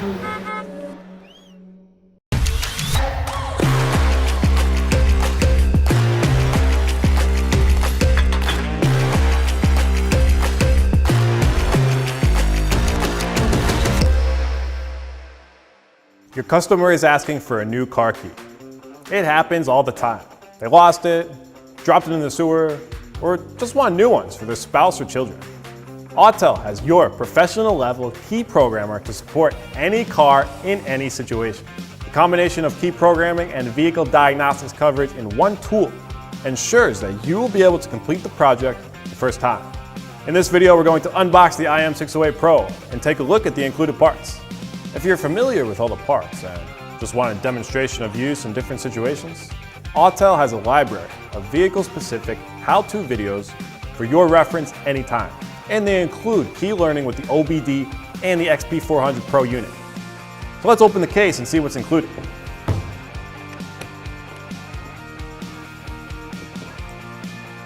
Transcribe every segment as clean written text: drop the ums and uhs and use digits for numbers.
Your customer is asking for a new car key. It happens all the time. They lost it, dropped it in the sewer, or just want new ones for their spouse or children. Autel has your professional level key programmer to support any car in any situation. The combination of key programming and vehicle diagnostics coverage in one tool ensures that you will be able to complete the project the first time. In this video, we're going to unbox the IM608 Pro and take a look at the included parts. If you're familiar with all the parts and just want a demonstration of use in different situations, Autel has a library of vehicle-specific how-to videos for your reference anytime. And they include key learning with the OBD and the XP400 Pro unit. So let's open the case and see what's included.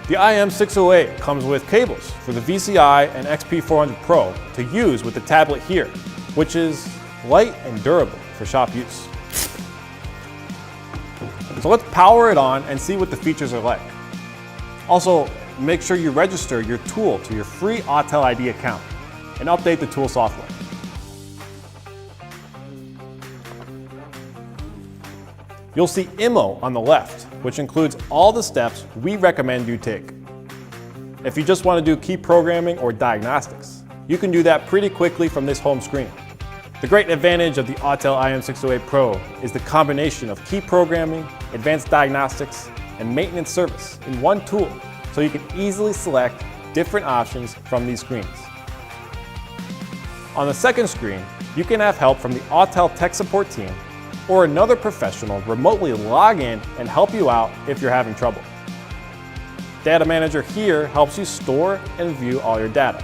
The IM608 comes with cables for the VCI and XP400 Pro to use with the tablet here, which is light and durable for shop use. So let's power it on and see what the features are like. Also, make sure you register your tool to your free Autel ID account and update the tool software. You'll see IMMO on the left, which includes all the steps we recommend you take. If you just want to do key programming or diagnostics, you can do that pretty quickly from this home screen. The great advantage of the Autel IM608 Pro is the combination of key programming, advanced diagnostics, and maintenance service in one tool, so you can easily select different options from these screens. On the second screen, you can have help from the Autel tech support team or another professional remotely log in and help you out if you're having trouble. Data Manager here helps you store and view all your data.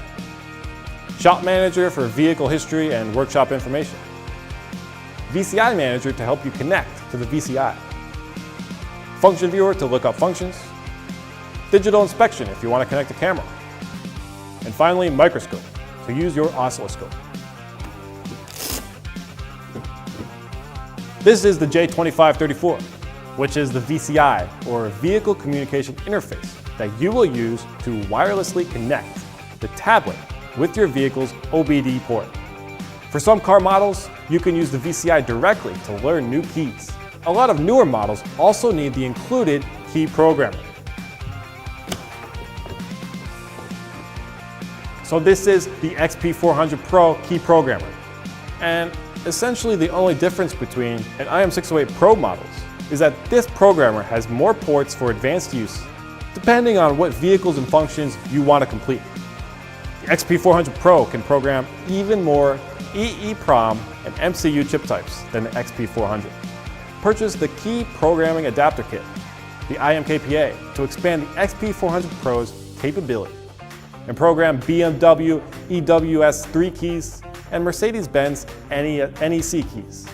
Shop Manager for vehicle history and workshop information. VCI Manager to help you connect to the VCI. Function Viewer to look up functions. Digital Inspection if you want to connect a camera. And finally, Microscope to use your oscilloscope. This is the J2534, which is the VCI, or Vehicle Communication Interface, that you will use to wirelessly connect the tablet with your vehicle's OBD port. For some car models, you can use the VCI directly to learn new keys. A lot of newer models also need the included Key Programmer. So this is the XP400 Pro Key Programmer. And essentially the only difference between an IM608 Pro models is that this programmer has more ports for advanced use, depending on what vehicles and functions you want to complete. The XP400 Pro can program even more EEPROM and MCU chip types than the XP400. Purchase the Key Programming Adapter Kit, the IMKPA, to expand the XP400 Pro's capability and program BMW EWS3 keys and Mercedes Benz NEC keys.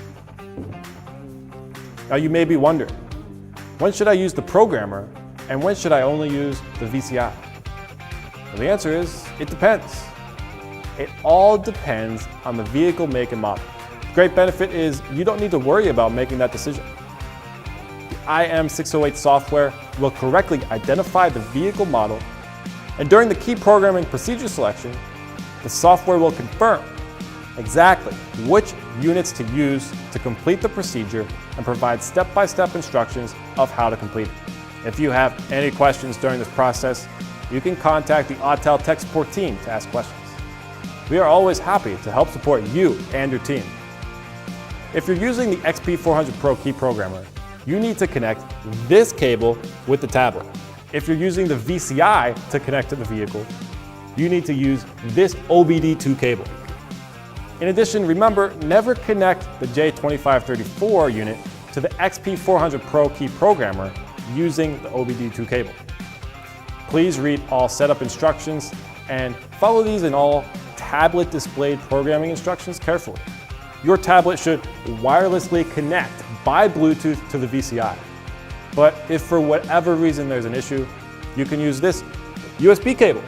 Now you may be wondering, when should I use the programmer and when should I only use the VCI? Well, the answer is, it depends. It all depends on the vehicle make and model. The great benefit is you don't need to worry about making that decision. The IM608 software will correctly identify the vehicle model, and during the key programming procedure selection, the software will confirm exactly which units to use to complete the procedure and provide step-by-step instructions of how to complete it. If you have any questions during this process, you can contact the Autel tech support team to ask questions. We are always happy to help support you and your team. If you're using the XP400 Pro Key Programmer, you need to connect this cable with the tablet. If you're using the VCI to connect to the vehicle, you need to use this OBD2 cable. In addition, remember, never connect the J2534 unit to the XP400 Pro Key Programmer using the OBD2 cable. Please read all setup instructions and follow these in all tablet displayed programming instructions carefully. Your tablet should wirelessly connect by Bluetooth to the VCI. But if for whatever reason there's an issue, you can use this USB cable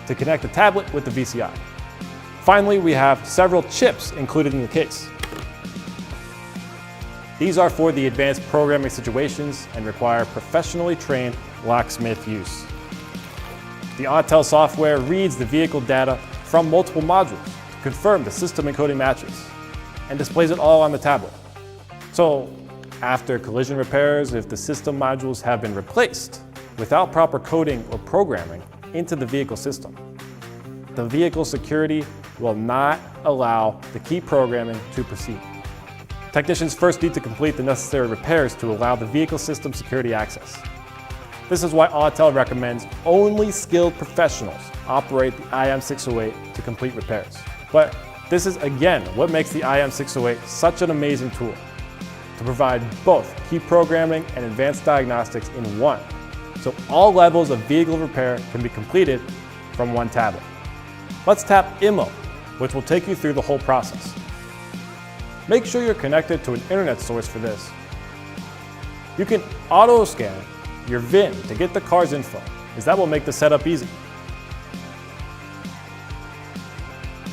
to connect the tablet with the VCI. Finally, we have several chips included in the case. These are for the advanced programming situations and require professionally trained locksmith use. The Autel software reads the vehicle data from multiple modules to confirm the system encoding matches and displays it all on the tablet. So, after collision repairs, if the system modules have been replaced without proper coding or programming into the vehicle system, the vehicle security will not allow the key programming to proceed. Technicians first need to complete the necessary repairs to allow the vehicle system security access. This is why Autel recommends only skilled professionals operate the IM608 to complete repairs. But this is again what makes the IM608 such an amazing tool, to provide both key programming and advanced diagnostics in one, so all levels of vehicle repair can be completed from one tablet. Let's tap IMMO, which will take you through the whole process. Make sure you're connected to an internet source for this. You can auto-scan your VIN to get the car's info, as that will make the setup easy.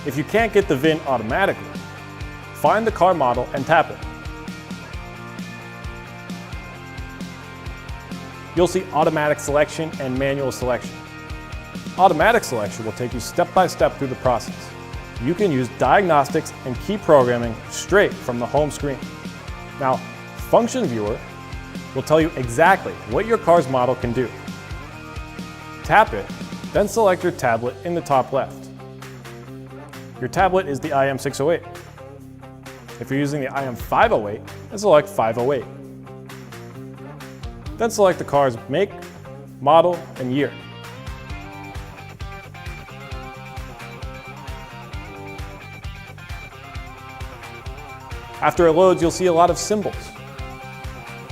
If you can't get the VIN automatically, find the car model and tap it. You'll see automatic selection and manual selection. Automatic selection will take you step by step through the process. You can use diagnostics and key programming straight from the home screen. Now, Function Viewer will tell you exactly what your car's model can do. Tap it, then select your tablet in the top left. Your tablet is the IM608. If you're using the IM508, then select 508. Then select the car's make, model, and year. After it loads, you'll see a lot of symbols.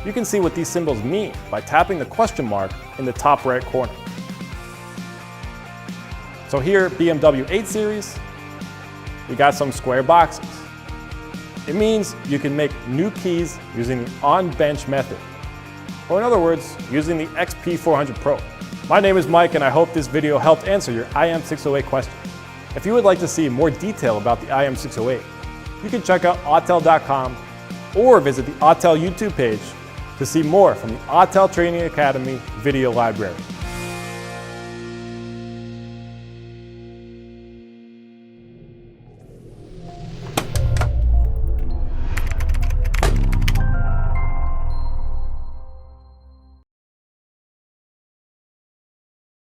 You can see what these symbols mean by tapping the question mark in the top right corner. So here, BMW 8 Series, we got some square boxes. It means you can make new keys using the on-bench method, or in other words, using the XP400 Pro. My name is Mike, and I hope this video helped answer your IM608 question. If you would like to see more detail about the IM608, you can check out Autel.com or visit the Autel YouTube page to see more from the Autel Training Academy video library.